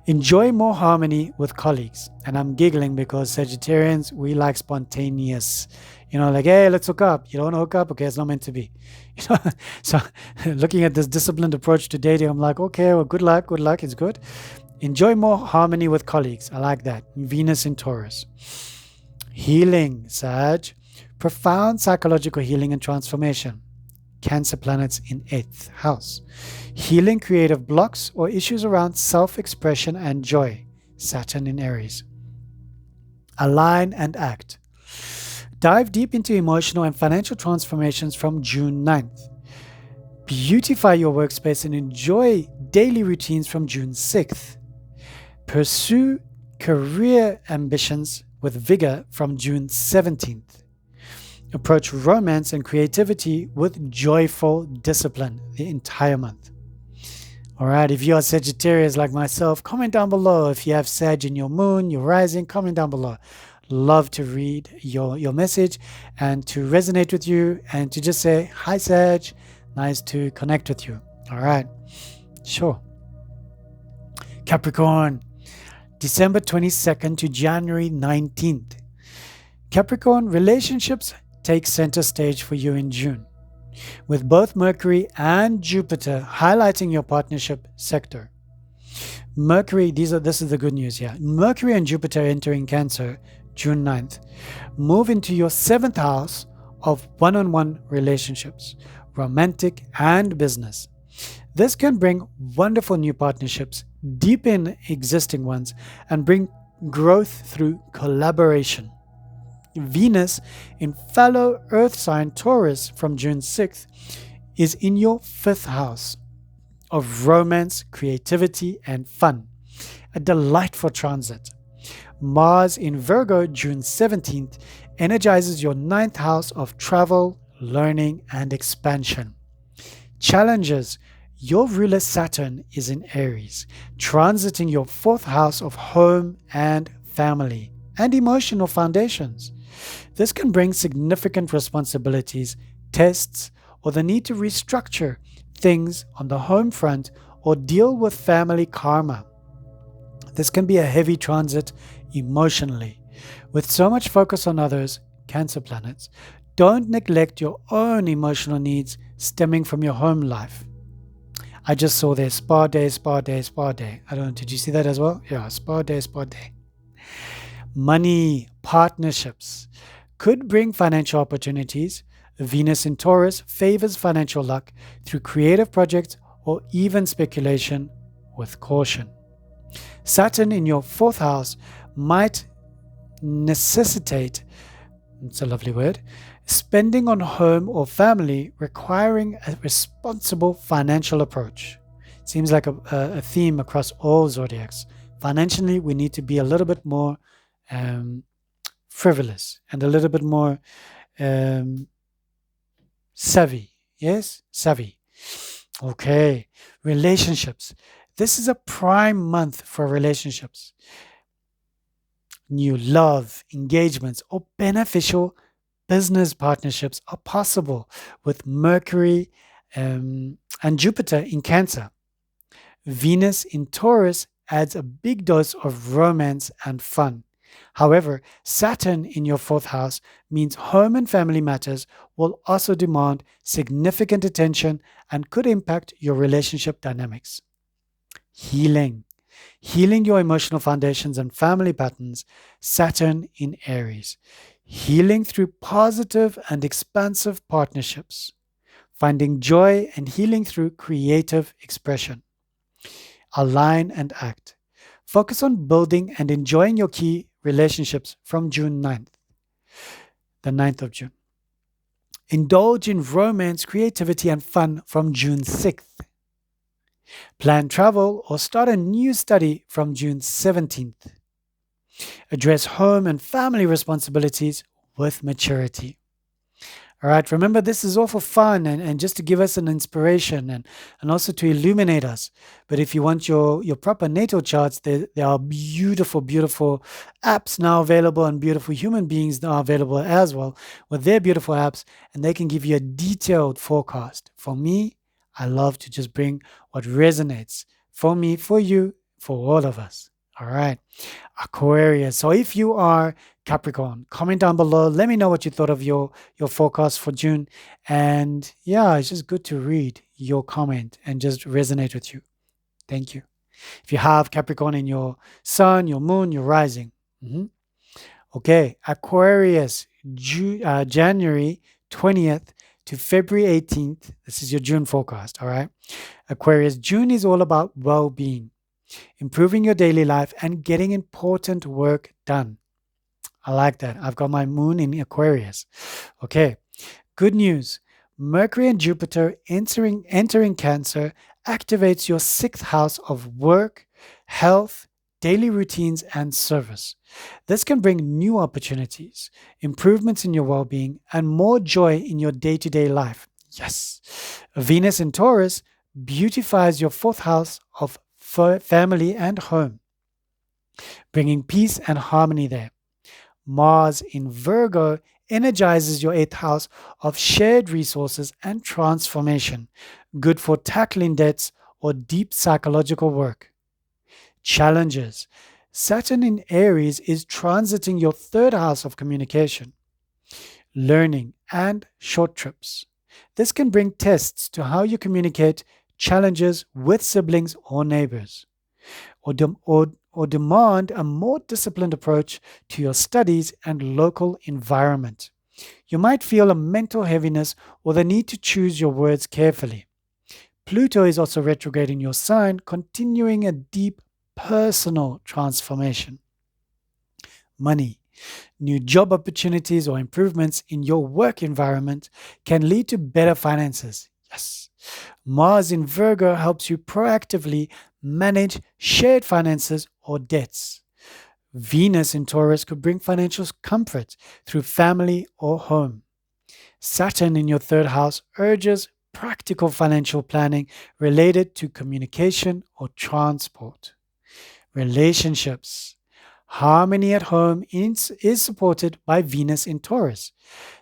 Enjoy more harmony with colleagues. And I'm giggling because Sagittarians, we like spontaneous. Like, hey, let's hook up. You don't want to hook up? Okay, it's not meant to be. So looking at this disciplined approach to dating, I'm like, okay, well, good luck, it's good. Enjoy more harmony with colleagues. I like that. Venus in Taurus. Healing, Sag. Profound psychological healing and transformation. Cancer planets in 8th house. Healing creative blocks or issues around self-expression and joy. Saturn in Aries. Align and act. Dive deep into emotional and financial transformations from June 9th. Beautify your workspace and enjoy daily routines from June 6th. Pursue career ambitions with vigor from June 17th. Approach romance and creativity with joyful discipline the entire month. All right, if you are Sagittarius like myself, comment down below. If you have Sag in your moon, your rising, comment down below. Love to read your message and to resonate with you and to just say, hi, Sag. Nice to connect with you. All right, sure. Capricorn, December 22nd to January 19th. Capricorn, relationships take center stage for you in June, with both Mercury and Jupiter highlighting your partnership sector. Mercury, this is the good news here. Mercury and Jupiter entering Cancer June 9th move into your 7th house of one-on-one relationships, romantic and business. This can bring wonderful new partnerships, deepen existing ones, and bring growth through collaboration. Venus in fellow Earth sign Taurus from June 6th is in your 5th house of romance, creativity, and fun. A delightful transit. Mars in Virgo June 17th energizes your 9th house of travel, learning, and expansion. Challenges. Your ruler Saturn is in Aries, transiting your 4th house of home and family and emotional foundations. This can bring significant responsibilities, tests, or the need to restructure things on the home front or deal with family karma. This can be a heavy transit emotionally. With so much focus on others, Cancer planets, don't neglect your own emotional needs stemming from your home life. I just saw there, spa day. I don't know, did you see that as well? Yeah, spa day. Money, partnerships could bring financial opportunities. Venus in Taurus favors financial luck through creative projects or even speculation with caution. Saturn in your 4th house might necessitate, it's a lovely word, spending on home or family, requiring a responsible financial approach. Seems like a theme across all zodiacs. Financially, we need to be a little bit more frivolous and a little bit more savvy. Yes? Savvy. Okay. Relationships. This is a prime month for relationships. New love, engagements, or beneficial business partnerships are possible with Mercury and Jupiter in Cancer. Venus in Taurus adds a big dose of romance and fun. However, Saturn in your 4th house means home and family matters will also demand significant attention and could impact your relationship dynamics. Healing your emotional foundations and family patterns, Saturn in Aries. Healing through positive and expansive partnerships. Finding joy and healing through creative expression. Align and act. Focus on building and enjoying your key relationships from June 9th, the 9th of June. Indulge in romance, creativity, and fun from June 6th. Plan travel or start a new study from June 17th. Address home and family responsibilities with maturity. All right. Remember, this is all for fun and just to give us an inspiration and also to illuminate us. But if you want your proper natal charts, there are beautiful, beautiful apps now available and beautiful human beings now available as well with their beautiful apps, and they can give you a detailed forecast. For me, I love to just bring what resonates for me, for you, for all of us. All right. Aquarius. So if you are Capricorn, comment down below. Let me know what you thought of your forecast for June. And yeah, it's just good to read your comment and just resonate with you. Thank you. If you have Capricorn in your sun, your moon, your rising. Mhm. Okay, Aquarius, January 20th to February 18th. This is your June forecast, all right? Aquarius, June is all about well being, improving your daily life, and getting important work done. I like that. I've got my moon in Aquarius. Okay, good news. Mercury and Jupiter entering Cancer activates your sixth house of work, health, daily routines, and service. This can bring new opportunities, improvements in your well being, and more joy in your day to day life. Yes. Venus in Taurus beautifies your fourth house of family and home, bringing peace and harmony there. Mars in Virgo energizes your eighth house of shared resources and transformation, good for tackling debts or deep psychological work. Challenges. Saturn in Aries is transiting your third house of communication, learning, and short trips. This can bring tests to how you communicate, challenges with siblings or neighbors, or demand a more disciplined approach to your studies and local environment. You might feel a mental heaviness or the need to choose your words carefully. Pluto is also retrograde in your sign, continuing a deep personal transformation. Money. New job opportunities or improvements in your work environment can lead to better finances. Yes. Mars in Virgo helps you proactively manage shared finances or debts. Venus in Taurus could bring financial comfort through family or home. Saturn in your third house urges practical financial planning related to communication or transport. Relationships. Harmony at home is supported by Venus in Taurus.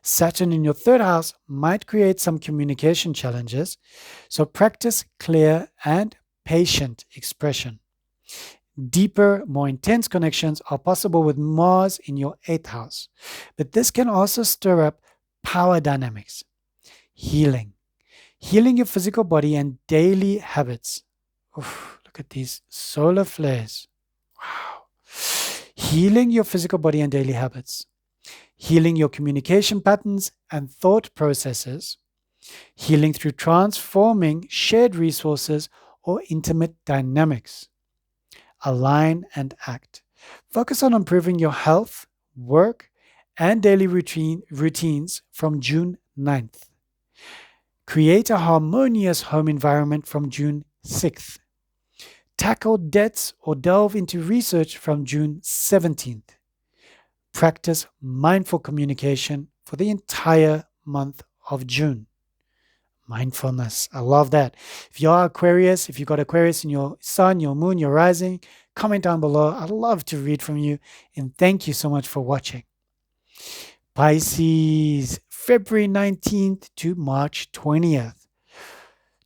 Saturn in your third house might create some communication challenges, so practice clear and patient expression. Deeper, more intense connections are possible with Mars in your eighth house, but this can also stir up power dynamics. Healing. Healing your physical body and daily habits. Oof, look at these solar flares. Wow. Healing your physical body and daily habits. Healing your communication patterns and thought processes. Healing through transforming shared resources or intimate dynamics. Align and act. Focus on improving your health, work, and daily routines from June 9th. Create a harmonious home environment from June 6th. Tackle debts or delve into research from June 17th. Practice mindful communication for the entire month of June. Mindfulness. I love that. If you are Aquarius, if you've got Aquarius in your sun, your moon, your rising, comment down below. I'd love to read from you. And thank you so much for watching. Pisces, February 19th to March 20th.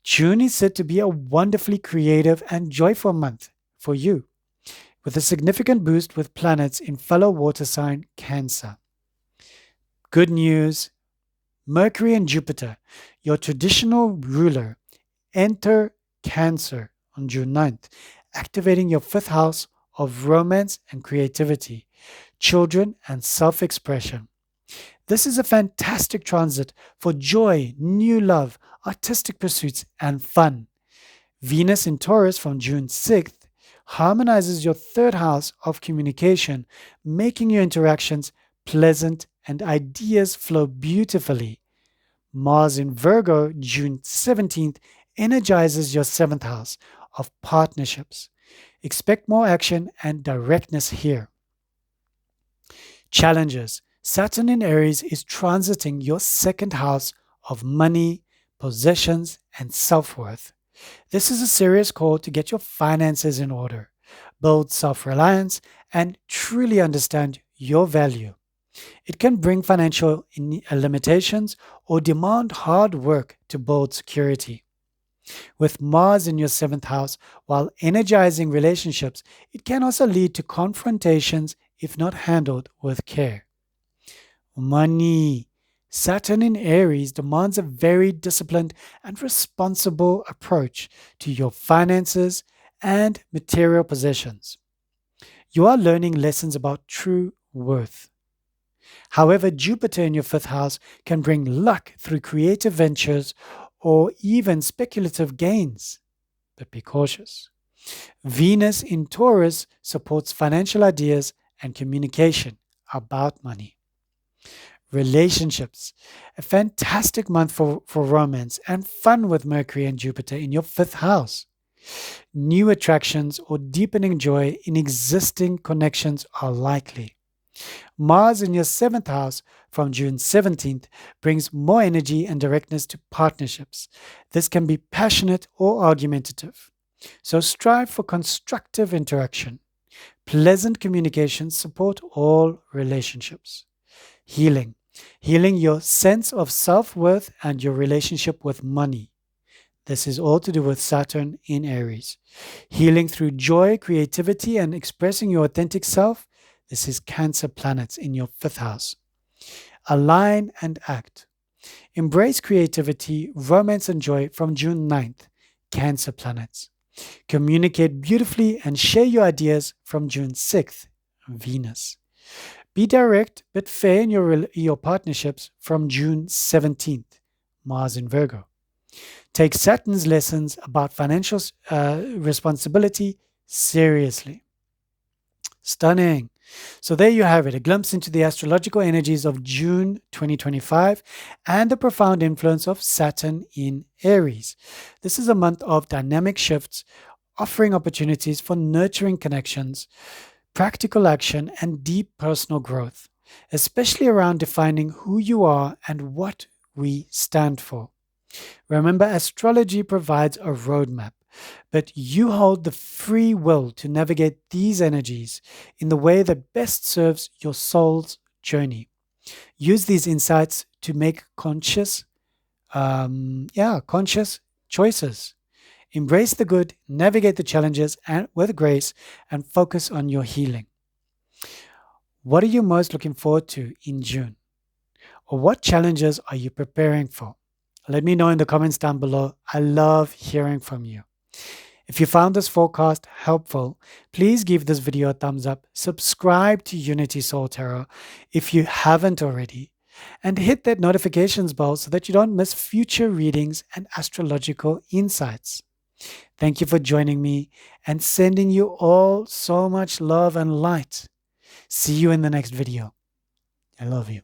June is said to be a wonderfully creative and joyful month for you, with a significant boost with planets in fellow water sign Cancer. Good news. Mercury and Jupiter, your traditional ruler, enter Cancer on June 9th, activating your fifth house of romance and creativity, children, and self expression. This is a fantastic transit for joy, new love, artistic pursuits, and fun. Venus in Taurus from June 6th harmonizes your third house of communication, making your interactions pleasant and ideas flow beautifully. Mars in Virgo, June 17th, energizes your seventh house of partnerships. Expect more action and directness here. Challenges. Saturn in Aries is transiting your second house of money, possessions, and self-worth. This is a serious call to get your finances in order, build self-reliance, and truly understand your value. It can bring financial limitations or demand hard work to build security. With Mars in your seventh house, while energizing relationships, it can also lead to confrontations if not handled with care. Money. Saturn in Aries demands a very disciplined and responsible approach to your finances and material possessions. You are learning lessons about true worth. However, Jupiter in your fifth house can bring luck through creative ventures or even speculative gains. But be cautious. Venus in Taurus supports financial ideas and communication about money. Relationships. A fantastic month for romance and fun with Mercury and Jupiter in your fifth house. New attractions or deepening joy in existing connections are likely. Mars in your seventh house from June 17th brings more energy and directness to partnerships. This can be passionate or argumentative. So strive for constructive interaction. Pleasant communications support all relationships. Healing. Healing your sense of self-worth and your relationship with money. This is all to do with Saturn in Aries. Healing through joy, creativity, and expressing your authentic self. This is Cancer planets in your fifth house. Align and act. Embrace creativity, romance, and joy from June 9th. Cancer planets. Communicate beautifully and share your ideas from June 6th. Venus. Be direct but fair in your partnerships from June 17th. Mars in Virgo. Take Saturn's lessons about financial responsibility seriously. Stunning. So there you have it, a glimpse into the astrological energies of June 2025 and the profound influence of Saturn in Aries. This is a month of dynamic shifts, offering opportunities for nurturing connections, practical action, and deep personal growth, especially around defining who you are and what we stand for. Remember, astrology provides a roadmap, but you hold the free will to navigate these energies in the way that best serves your soul's journey. Use these insights to make conscious choices. Embrace the good, navigate the challenges with grace, and focus on your healing. What are you most looking forward to in June? Or what challenges are you preparing for? Let me know in the comments down below. I love hearing from you. If you found this forecast helpful, please give this video a thumbs up, subscribe to Unity Soul Tarot if you haven't already, and hit that notifications bell so that you don't miss future readings and astrological insights. Thank you for joining me and sending you all so much love and light. See you in the next video. I love you.